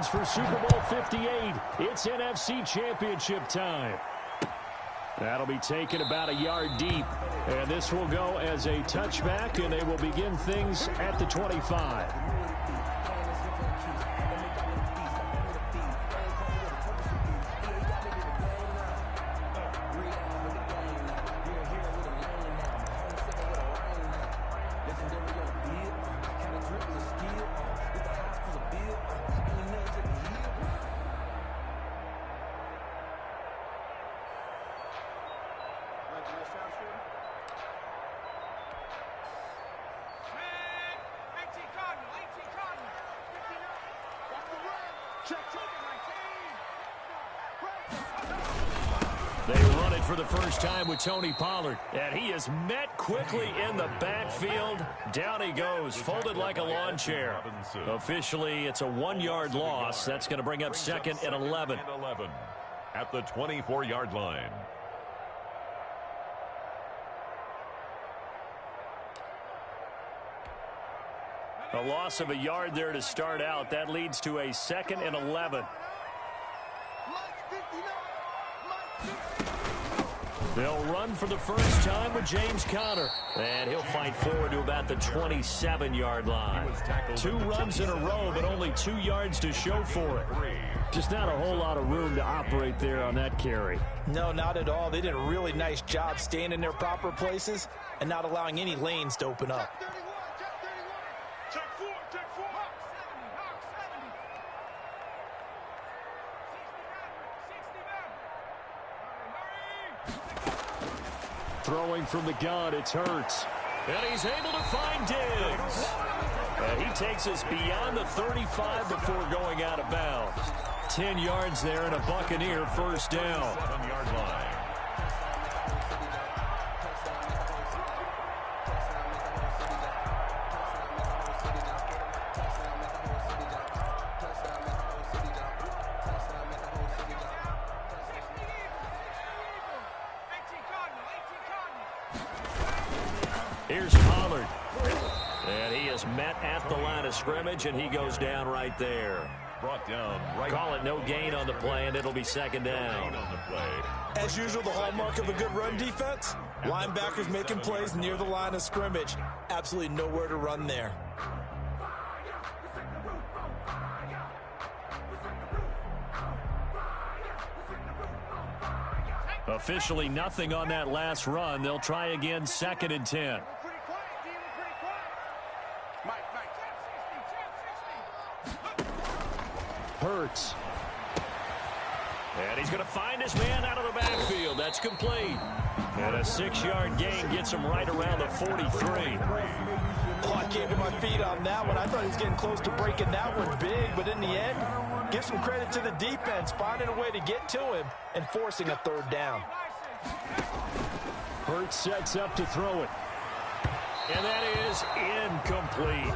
yards for Super Bowl 58. It's NFC Championship time. That'll be taken about a yard deep. And this will go as a touchback, and they will begin things at the 25. They run it for the first time with Tony Pollard, and he is met quickly in the backfield. Down he goes, folded like a lawn chair. Officially, it's a 1-yard loss. That's going to bring up 2nd and 11. At the 24-yard line. A loss of a yard there to start out. That leads to a 2nd and 11. They'll run for the first time with James Conner. And he'll fight forward to about the 27-yard line. 2 runs in a row, but only 2 yards to show for it. Just not a whole lot of room to operate there on that carry. No, not at all. They did a really nice job staying in their proper places and not allowing any lanes to open up. Throwing from the gun, it's Hurts. And he's able to find Diggs. And he takes us beyond the 35 before going out of bounds. 10 yards there and a Buccaneer first down. 7-yard line. Here's Pollard. And he is met at the line of scrimmage, and he goes down right there. Brought down right. Call it no gain on the play, and it'll be 2nd down. On the play. As usual, the hallmark of a good run defense, linebackers making plays near the line of scrimmage. Absolutely nowhere to run there. Officially nothing on that last run. They'll try again, 2nd and 10. Hurts. And he's going to find his man out of the backfield. That's complete. And a 6-yard gain gets him right around the 43. Oh, I came to my feet on that one. I thought he was getting close to breaking that one big, but in the end, give some credit to the defense, finding a way to get to him and forcing a 3rd down. Hurts sets up to throw it. And that is incomplete.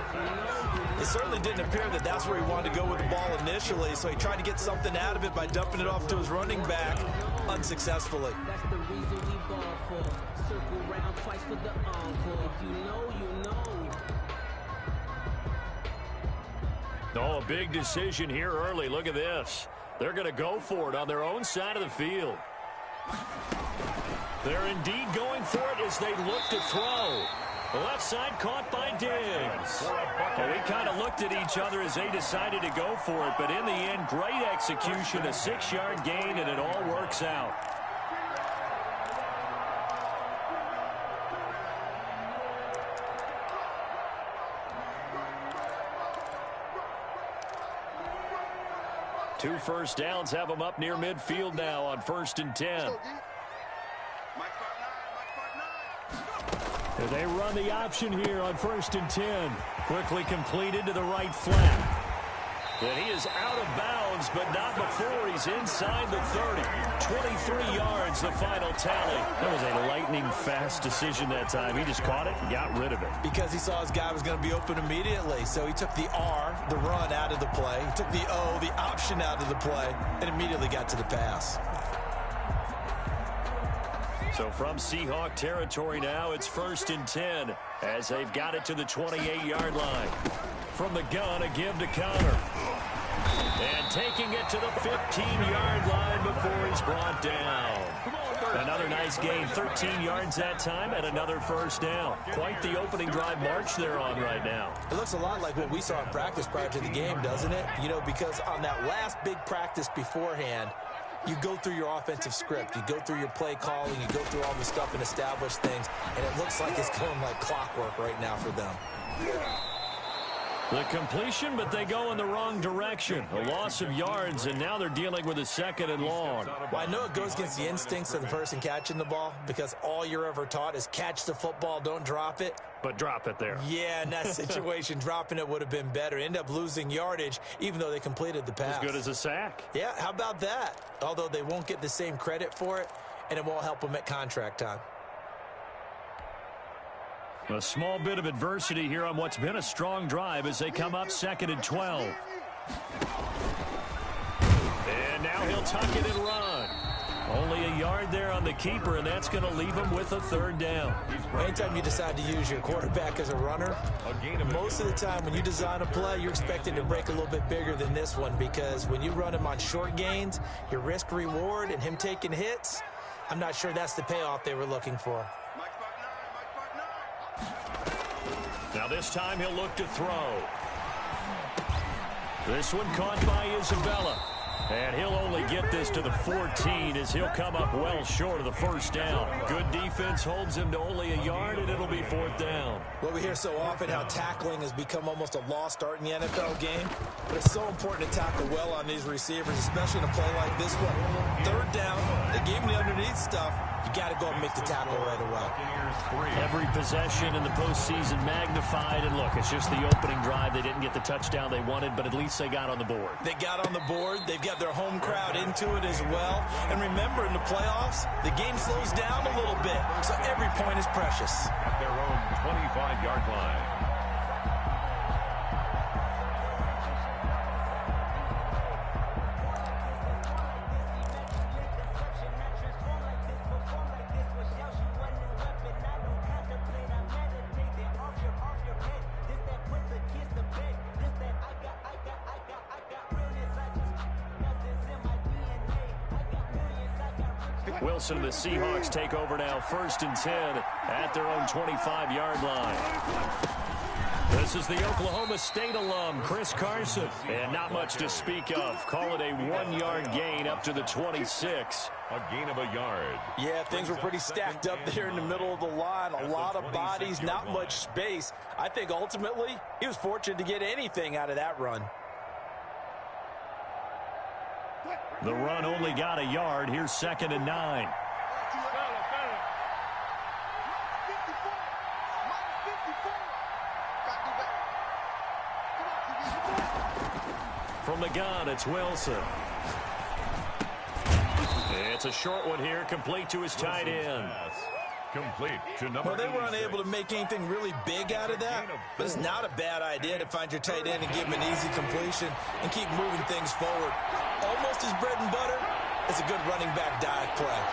It certainly didn't appear that that's where he wanted to go with the ball initially, so he tried to get something out of it by dumping it off to his running back unsuccessfully. That's the reason we ball for. Circle round twice for the encore. If you know, you know. Oh, a big decision here early. Look at this. They're going to go for it on their own side of the field. They're indeed going for it as they look to throw. The left side caught by Diggs. Well, we kind of looked at each other as they decided to go for it, but in the end, great execution, a 6-yard gain, and it all works out. Two first downs have them up near midfield now on 1st and 10. They run the option here on 1st and 10. Quickly completed to the right flat. And he is out of bounds, but not before he's inside the 30. 23 yards, the final tally. That was a lightning-fast decision that time. He just caught it and got rid of it. Because he saw his guy was going to be open immediately. So he took the R, the run, out of the play. He took the O, the option, out of the play, and immediately got to the pass. So from Seahawk territory now, it's 1st and 10 as they've got it to the 28-yard line. From the gun, a give to Conner. And taking it to the 15-yard line before he's brought down. Another nice gain, 13 yards that time, and another first down. Quite the opening drive march they're on right now. It looks a lot like what we saw in practice prior to the game, doesn't it? You know, because on that last big practice beforehand, you go through your offensive script. You go through your play calling. You go through all the stuff and establish things. And it looks like it's going like clockwork right now for them. The completion, but they go in the wrong direction. A loss of yards, and now they're dealing with a 2nd and long. Well, I know it goes against the instincts of the person catching the ball because all you're ever taught is catch the football, don't drop it. But drop it there. Yeah, in that situation, dropping it would have been better. End up losing yardage, even though they completed the pass. As good as a sack. Yeah, how about that? Although they won't get the same credit for it, and it won't help them at contract time. A small bit of adversity here on what's been a strong drive as they come up 2nd and 12. And now he'll tuck it and run. Only a yard there on the keeper, and that's going to leave him with a 3rd down. Anytime you decide to use your quarterback as a runner, most of the time when you design a play, you're expected to break a little bit bigger than this one because when you run him on short gains, your risk-reward and him taking hits, I'm not sure that's the payoff they were looking for. Now this time he'll look to throw. This one caught by Isabella. And he'll only get this to the 14 as he'll come up well short of the first down. Good defense holds him to only a yard, and it'll be 4th down. Well, we hear so often how tackling has become almost a lost art in the NFL game. But it's so important to tackle well on these receivers, especially in a play like this one. 3rd down, they gave him the underneath stuff. You got to go and make the tackle right away. Every possession in the postseason magnified. And look, it's just the opening drive. They didn't get the touchdown they wanted, but at least they got on the board. They got on the board. They've got their home crowd into it as well. And remember, in the playoffs, the game slows down a little bit. So every point is precious. At their own 25-yard line. Wilson and the Seahawks take over now, 1st and 10 at their own 25-yard line. This is the Oklahoma State alum, Chris Carson. And not much to speak of. Call it a 1-yard gain up to the 26. A gain of a yard. Yeah, things were pretty stacked up there in the middle of the line. A lot of bodies, not much space. I think ultimately he was fortunate to get anything out of that run. The run only got a yard. Here's 2nd and 9. From the gun, it's Wilson. It's a short one here, complete to his tight end. Complete to number Well, they were 86. unable to make anything really big out of that, but it's not a bad idea to find your tight end and give him an easy completion and keep moving things forward. Almost his bread and butter is a good running back dive play.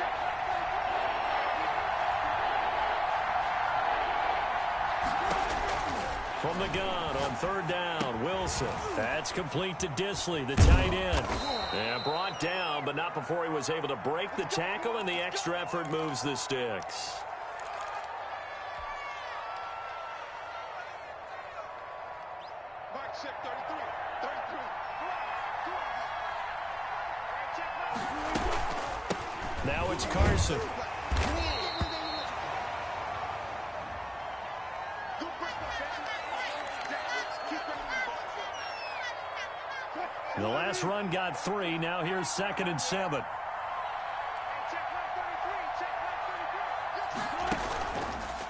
From the gun on 3rd down, Wilson. That's complete to Disley, the tight end. And brought down, but not before he was able to break the tackle, and the extra effort moves the sticks. Now it's Carson. The last run got 3. Now here's 2nd and 7.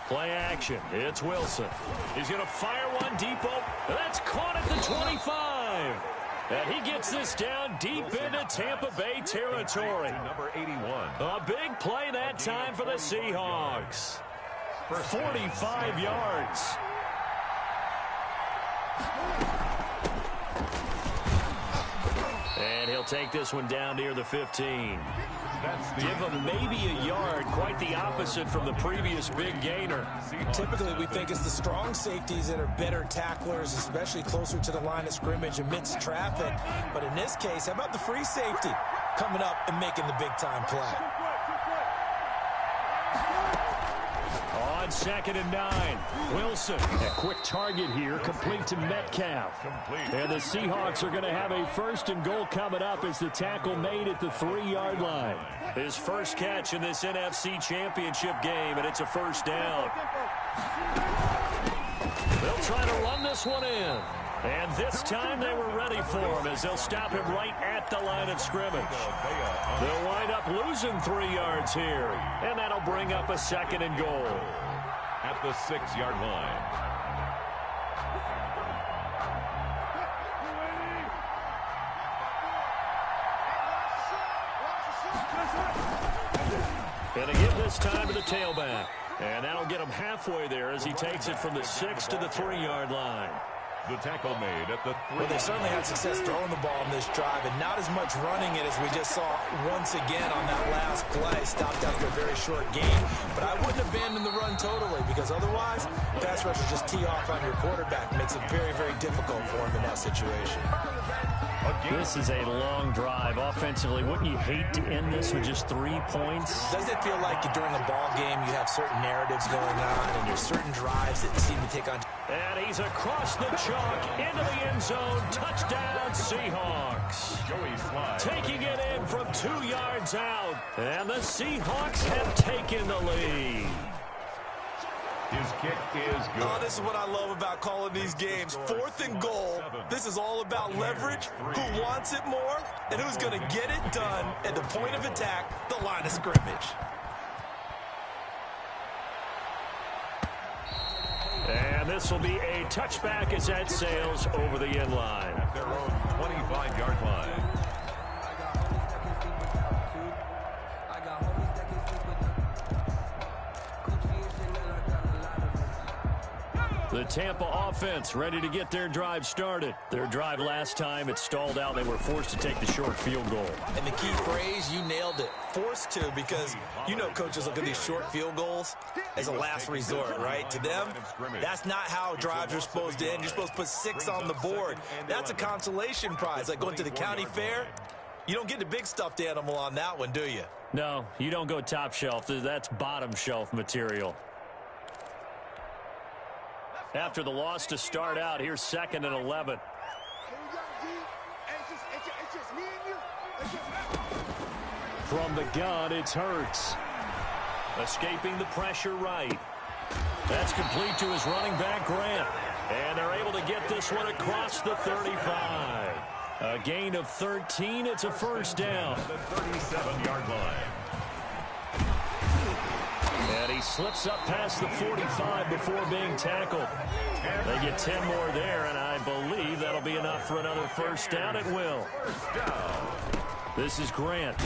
Play action. It's Wilson. He's going to fire one deep open. That's caught at the 25. And he gets this down deep into Tampa Bay territory. Number 81. A big play that time for the Seahawks. 45 yards. And he'll take this one down near the 15. Give him maybe a yard, quite the opposite from the previous big gainer. Typically, we think it's the strong safeties that are better tacklers, especially closer to the line of scrimmage amidst traffic. But in this case, how about the free safety coming up and making the big-time play? On 2nd and 9, Wilson. A quick target here, complete to Metcalf. And the Seahawks are going to have a 1st and goal coming up as the tackle made at the 3-yard line. His first catch in this NFC Championship game, and it's a 1st down. They'll try to run this one in. And this time they were ready for him as they'll stop him right at the line of scrimmage. They'll wind up losing 3 yards here. And that'll bring up a 2nd and goal. At the 6-yard line. And again this time to the tailback. And that'll get him halfway there as he takes it from the 6 to the 3-yard line. The tackle made at the 3. Well, they certainly had success throwing the ball in this drive, and not as much running it as we just saw once again on that last play. Stopped after a very short gain, but I wouldn't abandon the run totally, because otherwise, pass rushers just tee off on your quarterback. Makes it very, very difficult for him in that situation. This is a long drive offensively. Wouldn't you hate to end this with just 3 points? Doesn't it feel like during a ball game you have certain narratives going on and there's certain drives that seem to take on... And he's across the chalk into the end zone. Touchdown, Seahawks. Taking it in from 2 yards out. And the Seahawks have taken the lead. His kick is good. Oh, this is what I love about calling these games. 4th and goal. This is all about leverage, who wants it more, and who's going to get it done at the point of attack, the line of scrimmage. And this will be a touchback as that sails over the end line. At their own 25-yard line. The Tampa offense ready to get their drive started. Their drive last time, it stalled out. They were forced to take the short field goal. And the key phrase, you nailed it. Forced to, because you know coaches look at these short field goals as a last resort, right? To them, that's not how drives are supposed to end. You're supposed to put 6 on the board. That's a consolation prize. Like going to the county fair, you don't get the big stuffed animal on that one, do you? No, you don't go top shelf. That's bottom shelf material. After the loss to start out, here's 2nd and 11. From the gun, it's Hurts. Escaping the pressure right. That's complete to his running back, Grant. And they're able to get this one across the 35. A gain of 13. It's a 1st down. The 37-yard line. And he slips up past the 45 before being tackled. They get 10 more there, and I believe that'll be enough for another 1st down. It will. This is Grant.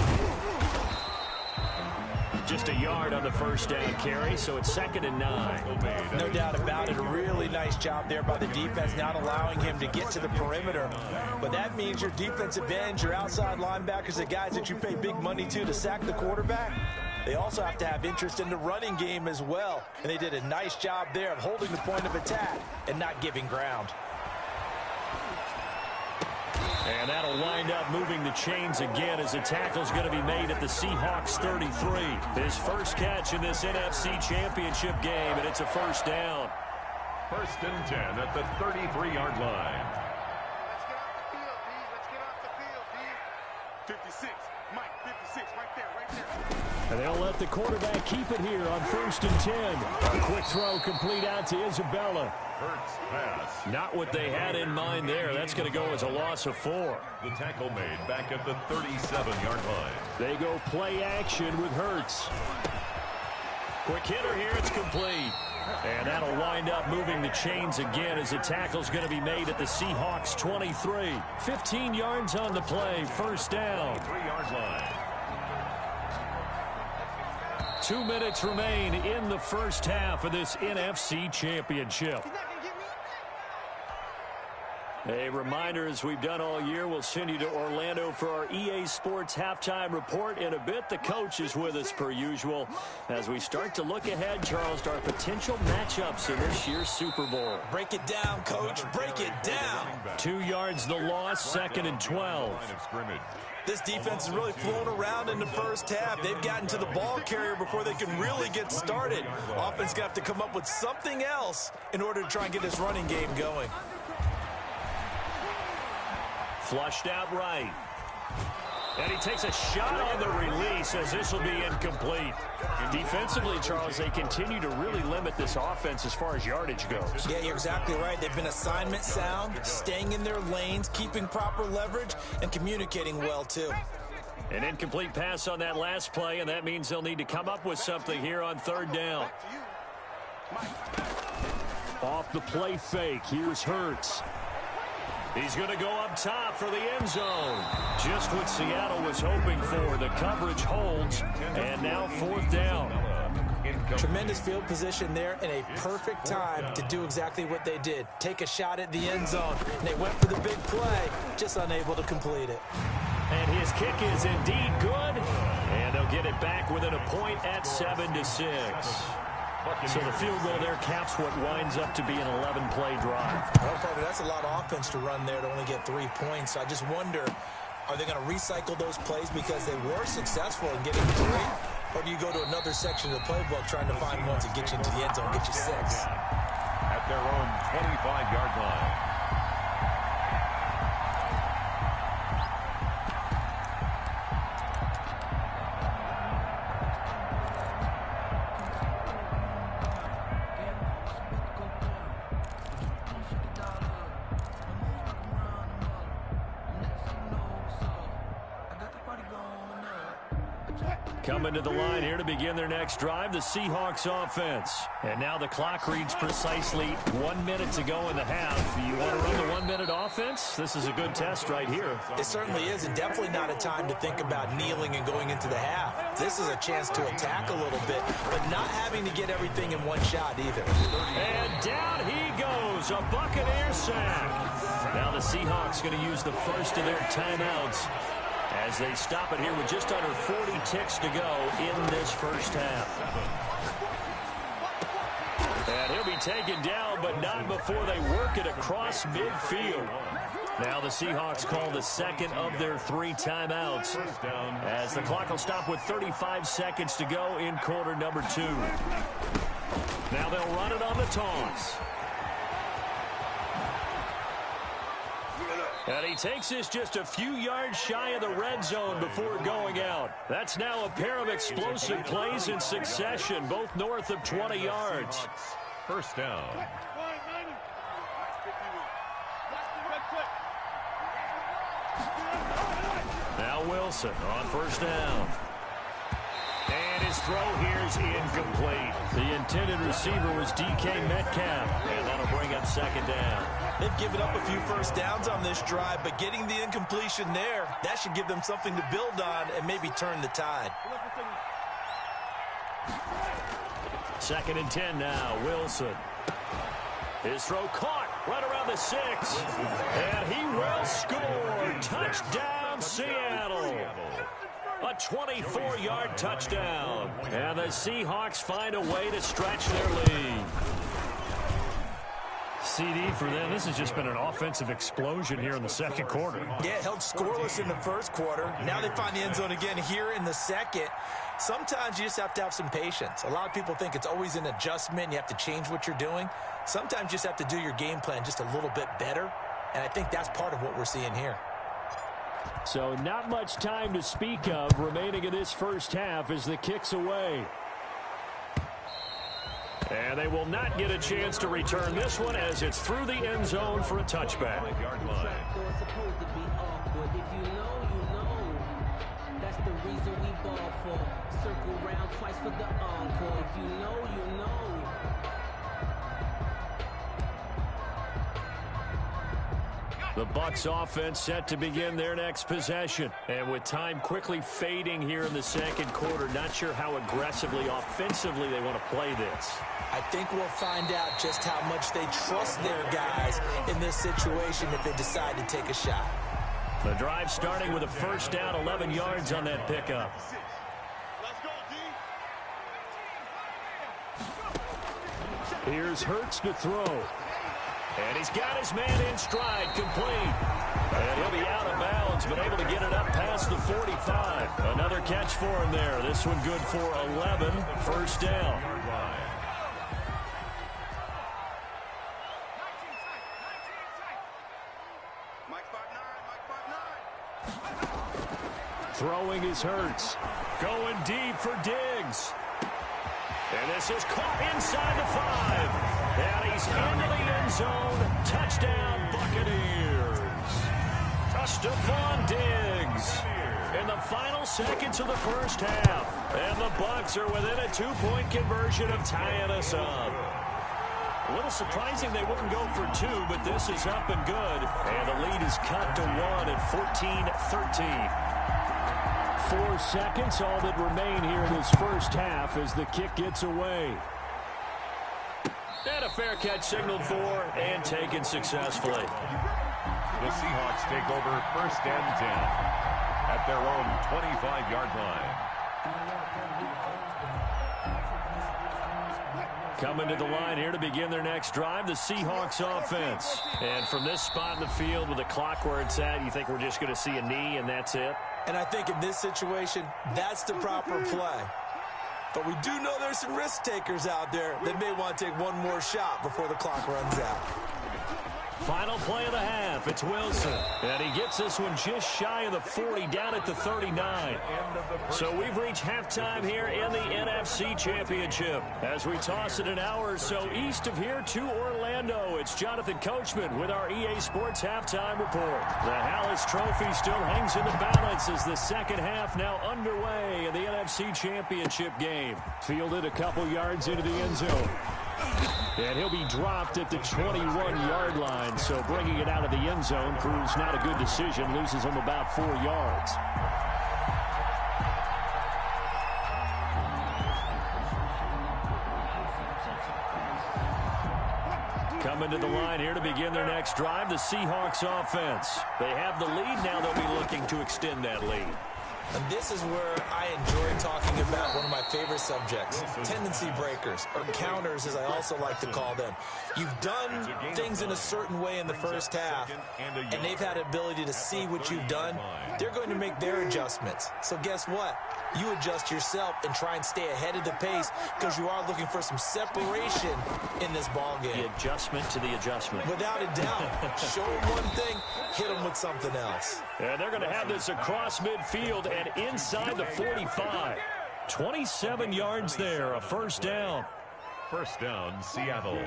Just a yard on the 1st down carry, so it's 2nd and 9. No doubt about it. A really nice job there by the defense, not allowing him to get to the perimeter. But that means your defensive ends, your outside linebackers, the guys that you pay big money to sack the quarterback, they also have to have interest in the running game as well. And they did a nice job there of holding the point of attack and not giving ground. And that'll wind up moving the chains again as the tackle's going to be made at the Seahawks 33. His first catch in this NFC Championship game, and it's a 1st down. 1st and 10 at the 33-yard line. Let's get off the field, D. Let's get off the field, D. 56. Mike, 56, right there. And they'll let the quarterback keep it here on 1st and 10. A quick throw complete out to Isabella. Hurts pass. Not what they had in mind there. That's going to go as a loss of 4. The tackle made back at the 37-yard line. They go play action with Hurts. Quick hitter here. It's complete. And that'll wind up moving the chains again as the tackle's going to be made at the Seahawks 23. 15 yards on the play. 1st down. 3-yard line. 2 minutes remain in the 1st half of this NFC Championship. A reminder, as we've done all year, we'll send you to Orlando for our EA Sports halftime report in a bit. The coach is with us per usual as we start to look ahead, Charles, to our potential matchups in this year's Super Bowl. Break it down, Coach. Break it down. 2 yards the loss, 2nd and 12. This defense is really flown around in the first half. They've gotten to the ball carrier before they can really get started. Offense going to have to come up with something else in order to try and get this running game going. Flushed out right. And he takes a shot on the release as this will be incomplete. Defensively, Charles, they continue to really limit this offense as far as yardage goes. Yeah, you're exactly right. They've been assignment sound, staying in their lanes, keeping proper leverage, and communicating well, too. An incomplete pass on that last play, and that means they'll need to come up with something here on 3rd down. Off the play fake, here's Hurts. He's going to go up top for the end zone. Just what Seattle was hoping for. The coverage holds, and now 4th down. Tremendous field position there and a perfect time to do exactly what they did. Take a shot at the end zone. And they went for the big play, just unable to complete it. And his kick is indeed good, and they'll get it back within a point at 7-6. So the field goal there caps what winds up to be an 11-play drive. Well, Parker, that's a lot of offense to run there to only get 3 points. So I just wonder, are they going to recycle those plays because they were successful in getting 3? Or do you go to another section of the playbook trying to find ones that get you into the end zone, get you 6? At their own 25-yard line. Coming to the line here to begin their next drive, the Seahawks offense. And now the clock reads precisely 1 minute to go in the half. You want to run the 1-minute offense? This is a good test right here. It certainly is, and definitely not a time to think about kneeling and going into the half. This is a chance to attack a little bit, but not having to get everything in one shot either. And down he goes, a Buccaneer sack. Now the Seahawks going to use the first of their timeouts as they stop it here with just under 40 ticks to go in this first half. And he'll be taken down, but not before they work it across midfield. Now the Seahawks call the second of their 3 timeouts as the clock will stop with 35 seconds to go in quarter number 2. Now they'll run it on the toss. And he takes this just a few yards shy of the red zone before going out. That's now a pair of explosive plays in succession, both north of 20 yards. First down. Now Wilson on first down. And his throw here is incomplete. The intended receiver was DK Metcalf, and that'll bring up 2nd down. They've given up a few first downs on this drive, but getting the incompletion there, that should give them something to build on and maybe turn the tide. 2nd and 10 now, Wilson. His throw caught right around the 6. And he will score. Touchdown, Seattle. A 24-yard touchdown. And the Seahawks find a way to stretch their lead. CD for them. This has just been an offensive explosion here in the second quarter. Yeah, held scoreless in the first quarter. Now they find the end zone again here in the second. Sometimes you just have to have some patience. A lot of people think it's always an adjustment. You have to change what you're doing. Sometimes you just have to do your game plan just a little bit better. And I think that's part of what we're seeing here. So not much time to speak of remaining in this first half as the kick's away. And they will not get a chance to return this one as it's through the end zone for a touchback. That's the reason we ball for. Circle round twice for the encore. If you know, you know. The Bucks offense set to begin their next possession. And with time quickly fading here in the second quarter, not sure how aggressively, offensively they want to play this. I think we'll find out just how much they trust their guys in this situation if they decide to take a shot. The drive starting with a first down, 11 yards on that pickup. Here's Hurts to throw. And he's got his man in stride, complete. And he'll be out of bounds, but able to get it up past the 45. Another catch for him there. This one good for 11, first down. Throwing is Hurts. Going deep for Diggs. And this is caught inside the 5. And he's into the end zone. Touchdown, Buccaneers. Stephon Diggs in the final seconds of the first half. And the Bucks are within a 2-point conversion of tying us up. A little surprising they wouldn't go for 2, but this is up and good. And the lead is cut to 1 at 14-13. 4 seconds, all that remain here in this first half as the kick gets away. And a fair catch signaled for and taken successfully. The Seahawks take over first and 10 at their own 25-yard line. Coming to the line here to begin their next drive, the Seahawks offense. And from this spot in the field with the clock where it's at, you think we're just going to see a knee and that's it? And I think in this situation, that's the proper play. But we do know there's some risk takers out there that may want to take one more shot before the clock runs out. Final play of the half. It's Wilson. And he gets this one just shy of the 40, down at the 39. So we've reached halftime here in the NFC Championship. As we toss it an hour or so east of here to Orlando, it's Jonathan Coachman with our EA Sports Halftime Report. The Hallis Trophy still hangs in the balance as the second half now underway in the NFC Championship game. Fielded a couple yards into the end zone. And he'll be dropped at the 21-yard line, so bringing it out of the end zone proves not a good decision, loses him about 4 yards. Coming to the line here to begin their next drive, the Seahawks offense. They have the lead, now they'll be looking to extend that lead. And this is where I enjoy talking about one of my favorite subjects, tendency breakers, or counters as I also like to call them. You've done things in a certain way in the first half, and they've had the ability to see what you've done. They're going to make their adjustments. So guess what? You adjust yourself and try and stay ahead of the pace because you are looking for some separation in this ball game. The adjustment to the adjustment. Without a doubt. Show them one thing, hit them with something else. And they're going to have this across midfield and inside the 45. 27 yards there, a first down. First down, Seattle.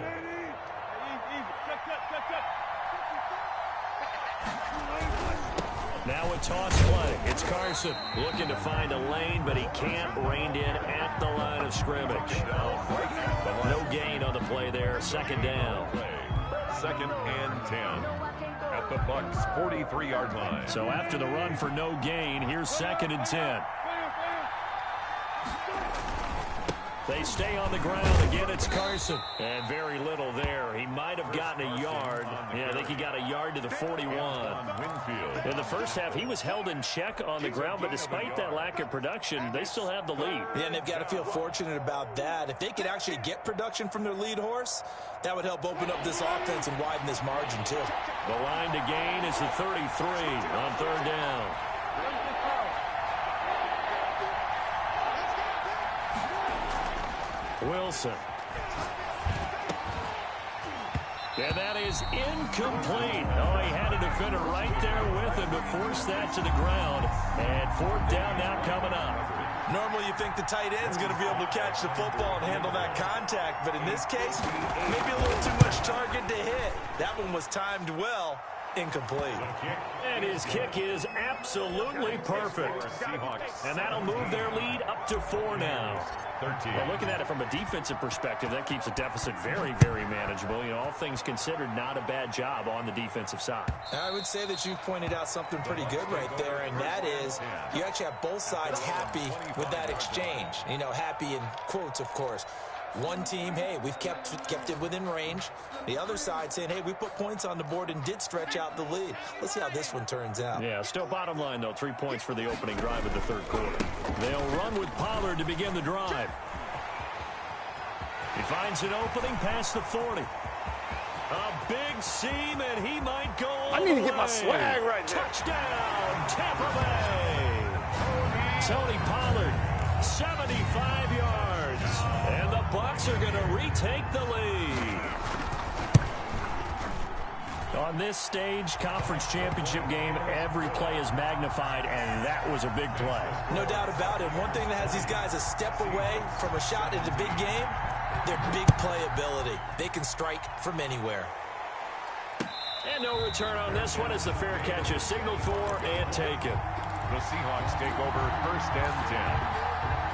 Now a toss play. It's Carson looking to find a lane, but he can't. Reined in at the line of scrimmage. No gain on the play there. Second down. Second and 10 at the Bucks 43-yard line. So after the run for no gain, here's second and 10. They stay on the ground. Again, it's Carson. And very little there. He might have gotten a yard. Yeah, I think he got a yard to the 41. In the first half, he was held in check on the ground, but despite that lack of production, they still have the lead. Yeah, and they've got to feel fortunate about that. If they could actually get production from their lead horse, that would help open up this offense and widen this margin, too. The line to gain is the 33 on third down. Wilson. And that is incomplete. Oh, he had a defender right there with him to force that to the ground. And fourth down now coming up. Normally you think the tight end's going to be able to catch the football and handle that contact, but in this case, maybe a little too much target to hit. That one was timed well, Incomplete. And his kick is absolutely perfect. And that'll move their lead up to 4 now. Well, looking at it from a defensive perspective, that keeps the deficit very, very manageable. You know, all things considered, not a bad job on the defensive side. I would say that you've pointed out something pretty good right there, and that is you actually have both sides happy with that exchange. You know, happy in quotes, of course. One team, hey, we've kept it within range. The other side saying, hey, we put points on the board and did stretch out the lead. Let's see how this one turns out. Yeah, still bottom line, though, 3 points for the opening drive of the third quarter. They'll run with Pollard to begin the drive. He finds an opening past the 40. A big seam, and he might go all I need to get my swag right now. Touchdown, Tampa Bay. Tony Pollard, 75 yards. And the Bucks are going to retake the lead. On this stage, conference championship game, every play is magnified, and that was a big play. No doubt about it. One thing that has these guys a step away from a shot in the big game, their big playability. They can strike from anywhere. And no return on this one as the fair catch is signaled for and taken. The Seahawks take over 1st and 10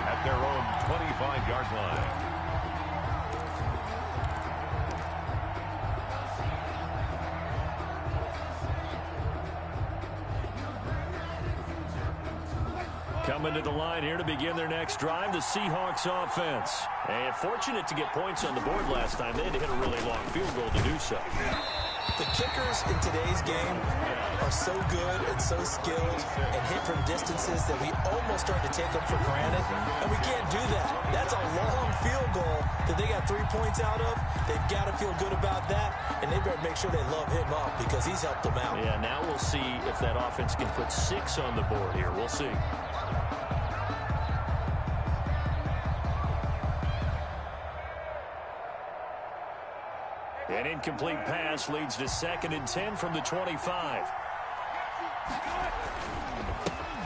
at their own 25-yard line. Coming to the line here to begin their next drive, the Seahawks offense. And fortunate to get points on the board last time. They had to hit a really long field goal to do so. The kickers in today's game are so good and so skilled and hit from distances that we almost start to take them for granted. And we can't do that. That's a long field goal that they got 3 points out of. They've got to feel good about that, and they better make sure they love him up because he's helped them out. Yeah, now we'll see if that offense can put 6 on the board here. We'll see. An incomplete pass leads to 2nd and 10 from the 25.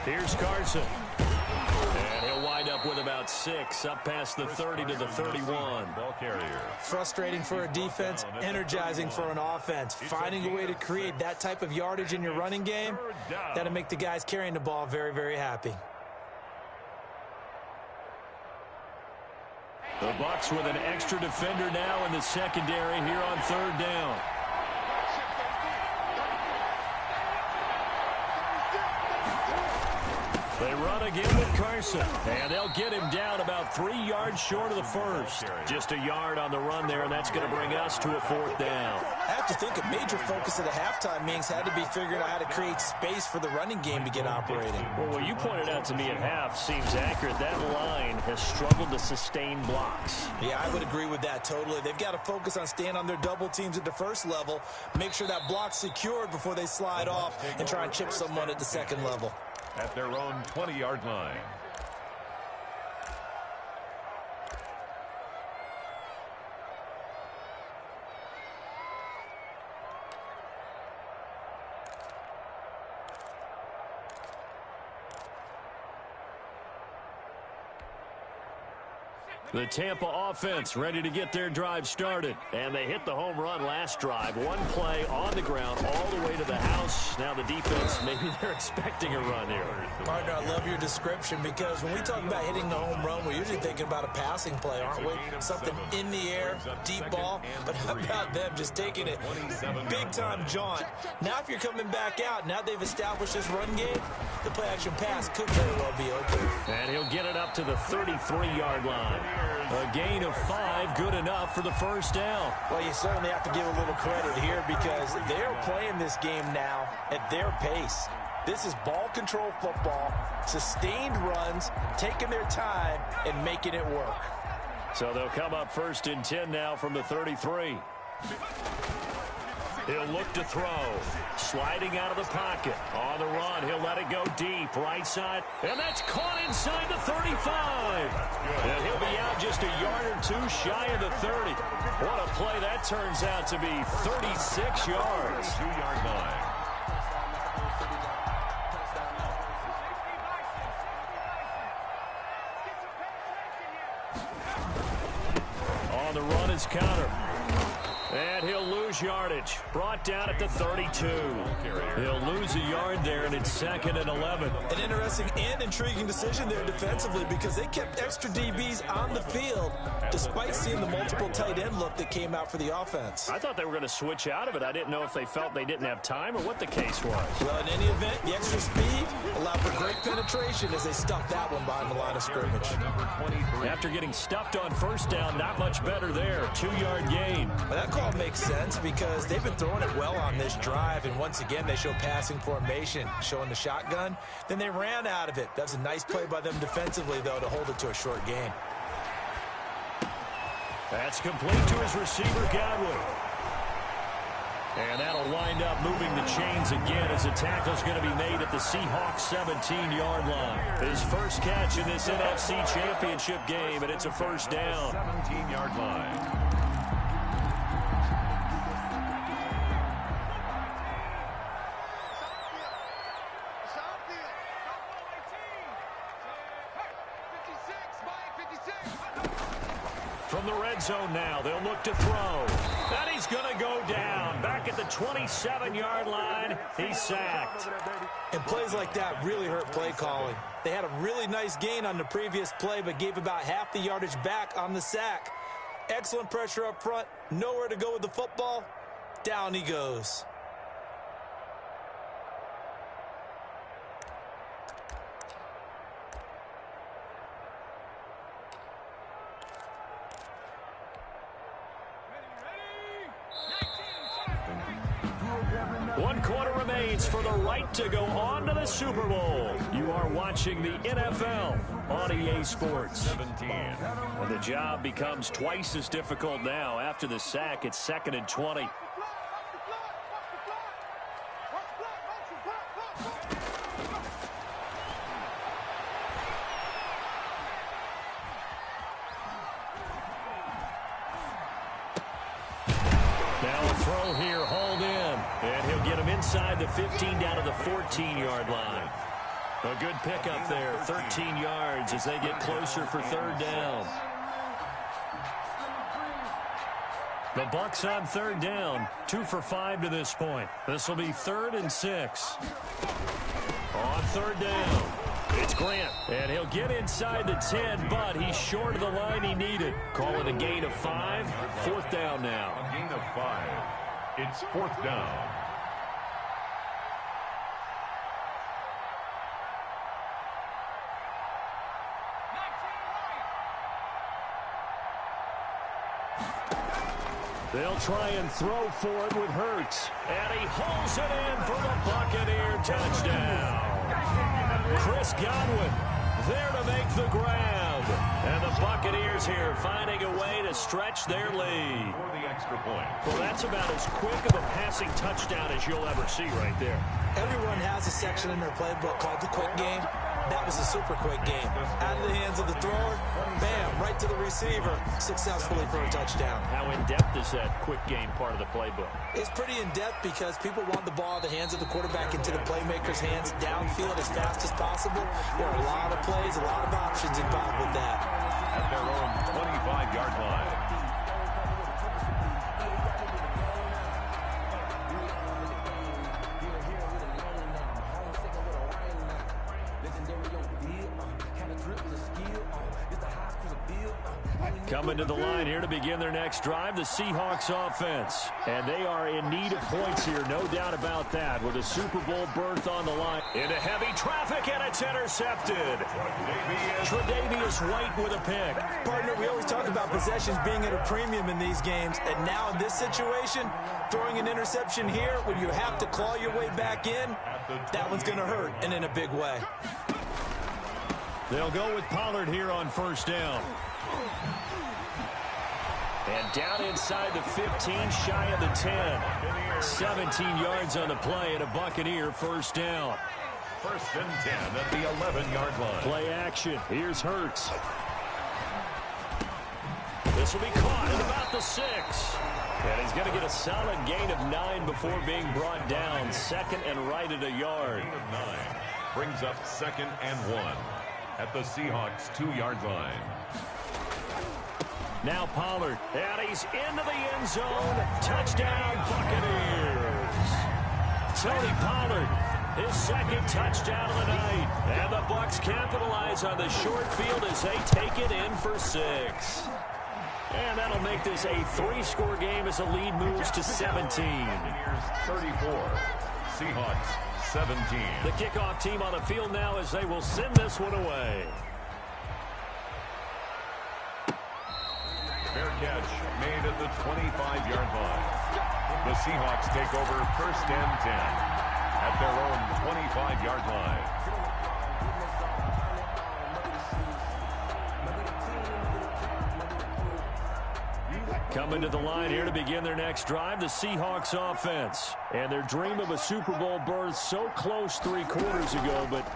Here's Carson. And he'll wind up with about 6, up past the 30 to the 31. Ball carrier. Frustrating for a defense, energizing for an offense. Finding a way to create that type of yardage in your running game, that'll make the guys carrying the ball very, very happy. The Bucks with an extra defender now in the secondary here on 3rd down. They run again with Carson, and they'll get him down about 3 yards short of the first. Just a yard on the run there, and that's going to bring us to a 4th down. I have to think a major focus of the halftime meetings had to be figuring out how to create space for the running game to get operating. Well, what you pointed out to me at half seems accurate. That line has struggled to sustain blocks. Yeah, I would agree with that totally. They've got to focus on staying on their double teams at the first level, make sure that block's secured before they slide off and try and chip someone at the second level. At their own 20-yard line. The Tampa offense ready to get their drive started. And they hit the home run last drive. One play on the ground all the way to the house. Now the defense, maybe they're expecting a run here. Partner, I love your description because when we talk about hitting the home run, we're usually thinking about a passing play, aren't we? Something in the air, deep ball. But how about them just taking it big-time jaunt? Now if you're coming back out, now they've established this run game, the play-action pass could very well be open. And he'll get it up to the 33-yard line. A gain of 5, good enough for the 1st down. Well, you certainly have to give a little credit here because they're playing this game now at their pace. This is ball control football, sustained runs, taking their time, and making it work. So they'll come up 1st and 10 now from the 33. He'll look to throw. Sliding out of the pocket. On the run, he'll let it go deep. Right side. And that's caught inside the 35. And he'll be out just a yard or 2 shy of the 30. What a play that turns out to be. 36 yards. 2-yard line. On the run is Counter. And he'll lose lose yardage. Brought down at the 32. He'll lose a yard there, and it's 2nd and 11. An interesting and intriguing decision there defensively because they kept extra DBs on the field despite seeing the multiple tight end look that came out for the offense. I thought they were going to switch out of it. I didn't know if they felt they didn't have time or what the case was. Well, in any event, the extra speed allowed for great penetration as they stuffed that one behind the line of scrimmage. After getting stuffed on first down, not much better there. 2-yard gain. Well, that call makes sense because they've been throwing it well on this drive, and once again, they show passing formation, showing the shotgun. Then they ran out of it. That's a nice play by them defensively, though, to hold it to a short gain. That's complete to his receiver, Godwin. And that'll wind up moving the chains again as the tackle's going to be made at the Seahawks 17-yard line. His first catch in this NFC Championship game, and it's a first down. 17-yard line. From the red zone now, they'll look to throw. And he's going to go down. Back at the 27-yard line, he's sacked. And plays like that really hurt play calling. They had a really nice gain on the previous play, but gave about half the yardage back on the sack. Excellent pressure up front. Nowhere to go with the football. Down he goes. One quarter remains for the right to go on to the Super Bowl. You are watching the NFL on EA Sports. 17. And the job becomes twice as difficult now. After the sack, it's 2nd and 20. Now a throw here, hauled in. And he'll get him inside the 15 down to the 14-yard line. A good pickup there, 13 yards as they get closer for 3rd down. The Bucks on 3rd down, 2 for 5 to this point. This will be 3rd and 6. On 3rd down, it's Grant. And he'll get inside the 10, but he's short of the line he needed. Call it a gain of 5, 4th down now. A gain of 5. It's 4th down. They'll try and throw for it with Hurts. And he hauls it in for the Buccaneer touchdown. Chris Godwin there to make the grab. And the Buccaneers here finding a way to stretch their lead. For the extra point. Well, that's about as quick of a passing touchdown as you'll ever see right there. Everyone has a section in their playbook called the quick game. That was a super quick game. Out of the hands of the thrower, bam, right to the receiver, successfully for a touchdown. How in-depth is that quick game part of the playbook? It's pretty in-depth because people want the ball in the hands of the quarterback into the playmaker's hands downfield as fast as possible. There are a lot of plays, a lot of options involved with that. At their own 25-yard line. Coming to the line here to begin their next drive, the Seahawks offense. And they are in need of points here, no doubt about that, with a Super Bowl berth on the line. Into heavy traffic, and it's intercepted. Tre'Davious White with a pick. Partner, we always talk about possessions being at a premium in these games, and now in this situation, throwing an interception here when you have to claw your way back in, that one's going to hurt, and in a big way. They'll go with Pollard here on 1st down. And down inside the 15, shy of the 10. 17 yards on the play and a Buccaneer 1st down. 1st and 10 at the 11-yard line. Play action. Here's Hurts. This will be caught at about the 6. And he's going to get a solid gain of 9 before being brought down. 2nd and right at a yard. Gain of 9 brings up 2nd and 1 at the Seahawks 2-yard line. Now Pollard, and he's into the end zone. Touchdown, Buccaneers. Tony Pollard, his second touchdown of the night. And the Bucks capitalize on the short field as they take it in for 6. And that'll make this a 3-score game as the lead moves to 17. 34, Seahawks 17. The kickoff team on the field now as they will send this one away. Fair catch made at the 25-yard line. The Seahawks take over 1st and 10 at their own 25-yard line. Coming to the line here to begin their next drive, the Seahawks offense. And their dream of a Super Bowl berth so close 3 quarters ago, but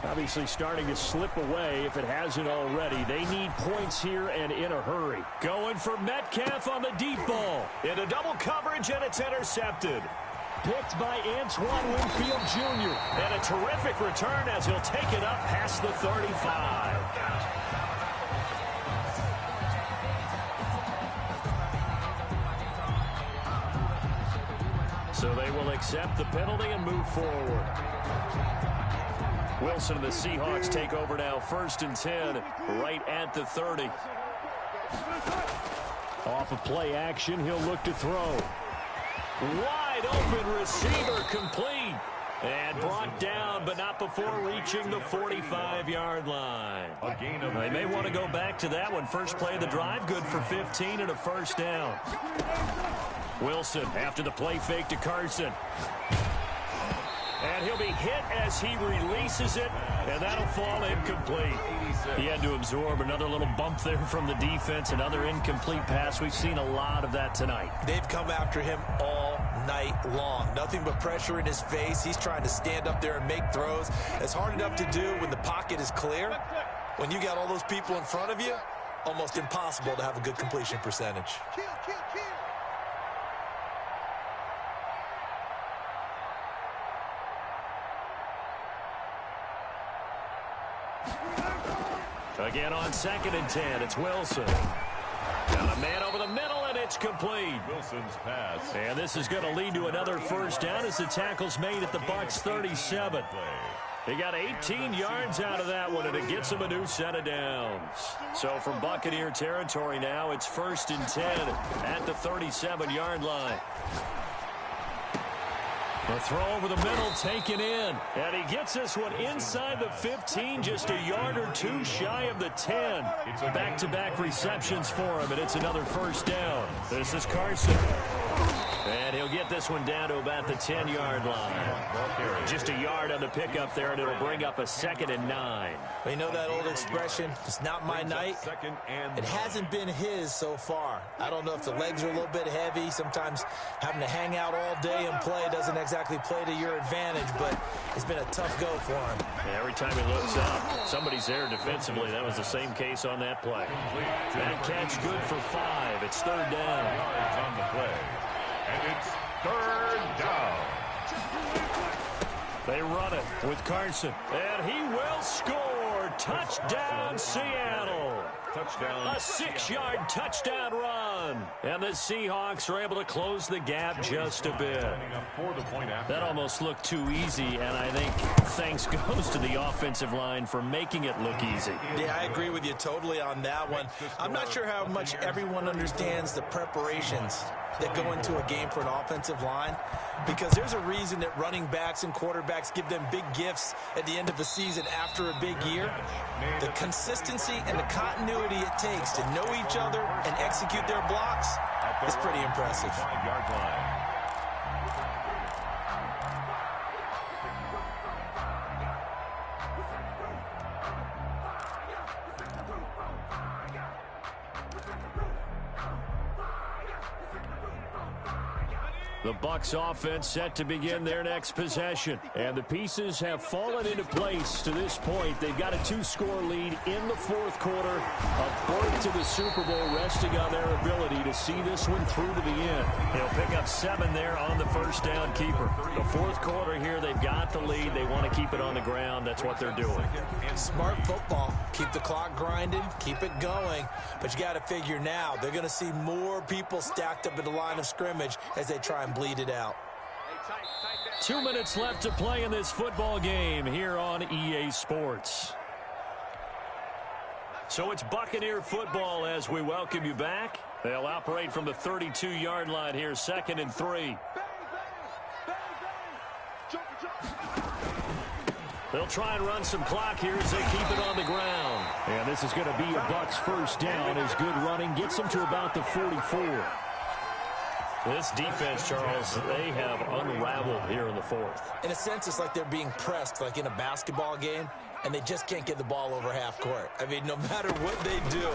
obviously starting to slip away if it hasn't already. They need points here and in a hurry. Going for Metcalf on the deep ball. Into double coverage, and it's intercepted. Picked by Antoine Winfield Jr. And a terrific return as he'll take it up past the 35. So they will accept the penalty and move forward. Wilson and the Seahawks take over now, 1st and 10, right at the 30. Off of play action, he'll look to throw. Wide open receiver, complete. And brought down, but not before reaching the 45-yard line. They may want to go back to that one. First play of the drive, good for 15 and a 1st down. Wilson after the play fake to Carson. And he'll be hit as he releases it, and that'll fall incomplete. He had to absorb another little bump there from the defense, another incomplete pass. We've seen a lot of that tonight. They've come after him all night long. Nothing but pressure in his face. He's trying to stand up there and make throws. It's hard enough to do when the pocket is clear. When you got all those people in front of you, almost impossible to have a good completion percentage. Again on 2nd and 10, it's Wilson. Got a man over the middle, and it's complete. Wilson's pass. And this is going to lead to another 1st down as the tackle's made at the Bucks 37. He got 18 yards out of that one, and it gets him a new set of downs. So from Buccaneer territory now, it's 1st and 10 at the 37-yard line. The throw over the middle taken in. And he gets this one inside the 15, just a yard or 2 shy of the 10. Back-to-back receptions for him, and it's another 1st down. This is Carson. And he'll get this one down to about the 10-yard line. Just a yard on the pickup there, and it'll bring up a 2nd and 9. Well, you know that old expression, it's not my night. It hasn't been his so far. I don't know if the legs are a little bit heavy. Sometimes having to hang out all day and play doesn't exactly play to your advantage, but it's been a tough go for him. And every time he looks up, somebody's there defensively. That was the same case on that play. That catch good for 5. It's 3rd down. Yards on the play. And it's 3rd down. They run it with Carson. And he will score. Touchdown, Seattle. Touchdown. A 6-yard touchdown run. And the Seahawks are able to close the gap just a bit. That almost looked too easy, and I think thanks goes to the offensive line for making it look easy. Yeah, I agree with you totally on that one. I'm not sure how much everyone understands the preparations that go into a game for an offensive line, because there's a reason that running backs and quarterbacks give them big gifts at the end of the season after a big year. The consistency and the continuity it takes to know each other and execute their blocks is pretty impressive. 5-yard line. The Bucks offense set to begin their next possession. And the pieces have fallen into place to this point. They've got a 2-score lead in the fourth quarter. A berth to the Super Bowl resting on their ability to see this one through to the end. They'll pick up 7 there on the first down keeper. The fourth quarter here, they've got the lead. They want to keep it on the ground. That's what they're doing. Smart football. Keep the clock grinding. Keep it going. But you got to figure now, they're going to see more people stacked up at the line of scrimmage as they try and bleed it out. 2 minutes left to play in this football game here on EA Sports. So it's Buccaneer football as we welcome you back. They'll operate from the 32-yard line here, 2nd and 3. They'll try and run some clock here as they keep it on the ground. And this is going to be a Bucks first down as good running gets them to about the 44. This defense, Charles, they have unraveled here in the fourth. In a sense, it's like they're being pressed like in a basketball game, and they just can't get the ball over half court. I mean, no matter what they do,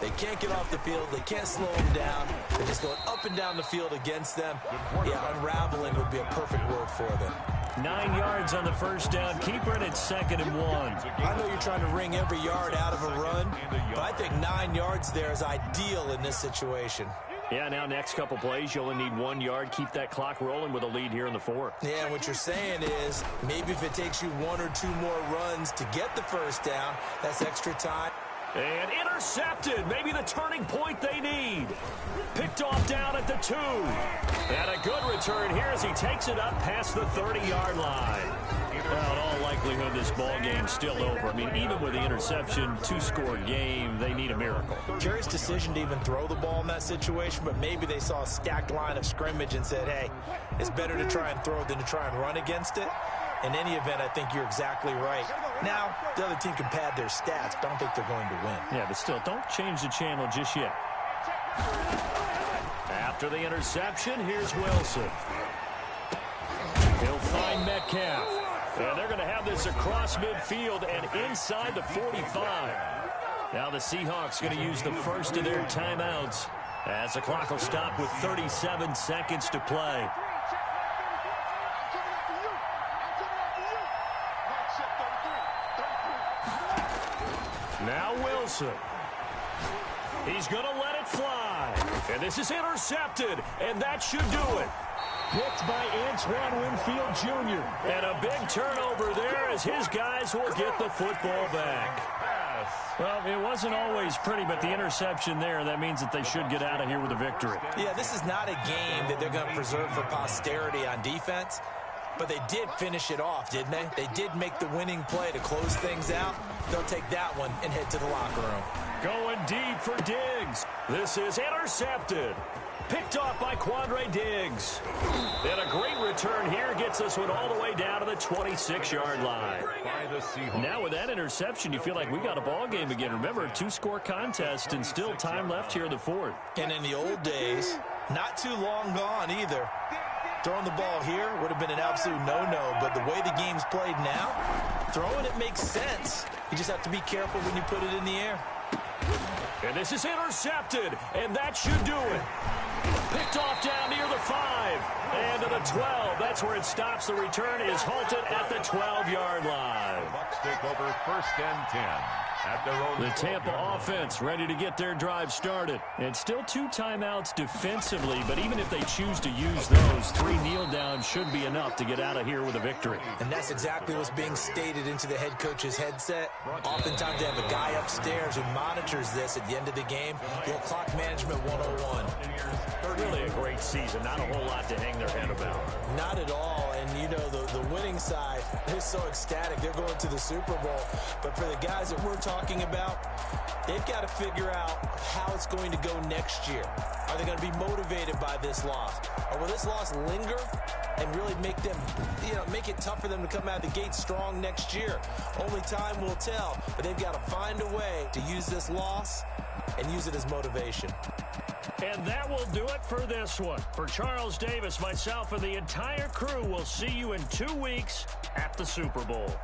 they can't get off the field. They can't slow them down. They're just going up and down the field against them. Yeah, unraveling would be a perfect word for them. 9 yards on the first down keeper, and it's 2nd and 1. I know you're trying to wring every yard out of a run, but I think 9 yards there is ideal in this situation. Yeah, now next couple plays, you only need 1 yard. Keep that clock rolling with a lead here in the fourth. Yeah, what you're saying is maybe if it takes you 1 or 2 more runs to get the first down, that's extra time. And intercepted. Maybe the turning point they need. Picked off down at the 2. And a good return here as he takes it up past the 30-yard line. Well, in all likelihood, this ball game's still over. I mean, even with the interception, 2-score game, they need a miracle. Curious decision to even throw the ball in that situation, but maybe they saw a stacked line of scrimmage and said, hey, it's better to try and throw it than to try and run against it. In any event, I think you're exactly right. Now, the other team can pad their stats, but I don't think they're going to win. Yeah, but still, don't change the channel just yet. After the interception, here's Wilson. He'll find Metcalf. And they're going to have this across midfield and inside the 45. Now the Seahawks going to use the first of their timeouts as the clock will stop with 37 seconds to play. Now Wilson. He's going to let it fly. And this is intercepted, and that should do it. Picked by Antoine Winfield Jr. And a big turnover there as his guys will get the football back. Well, it wasn't always pretty, but the interception there, that means that they should get out of here with a victory. Yeah, this is not a game that they're going to preserve for posterity on defense, but they did finish it off, didn't they? They did make the winning play to close things out. They'll take that one and head to the locker room. Going deep for Diggs. This is intercepted. Picked off by Quandre Diggs. And a great return here gets this one all the way down to the 26-yard line. Now with that interception, you feel like we got a ball game again. Remember, a 2-score contest and still time left here in the fourth. And in the old days, not too long gone either. Throwing the ball here would have been an absolute no-no, but the way the game's played now, throwing it makes sense. You just have to be careful when you put it in the air. And this is intercepted, and that should do it. Picked off down near the 5 and to the 12. That's where it stops. The return is halted at the 12-yard line. Bucks take over 1st and 10 at their own. The Tampa offense ready to get their drive started. And still 2 timeouts defensively, but even if they choose to use those, 3 kneel downs should be enough to get out of here with a victory. And that's exactly what's being stated into the head coach's headset. Oftentimes they have a guy upstairs who monitors this at the end of the game. Clock management 101. Really a great season. Not a whole lot to hang their head about. Not at all. And, you know, the winning side is so ecstatic. They're going to the Super Bowl. But for the guys that we're talking about, they've got to figure out how it's going to go next year. Are they going to be motivated by this loss? Or will this loss linger and really make them, make it tough for them to come out of the gate strong next year? Only time will tell. But they've got to find a way to use this loss and use it as motivation. And that will do it for this one. For Charles Davis, myself, and the entire crew, we'll see you in 2 weeks at the Super Bowl.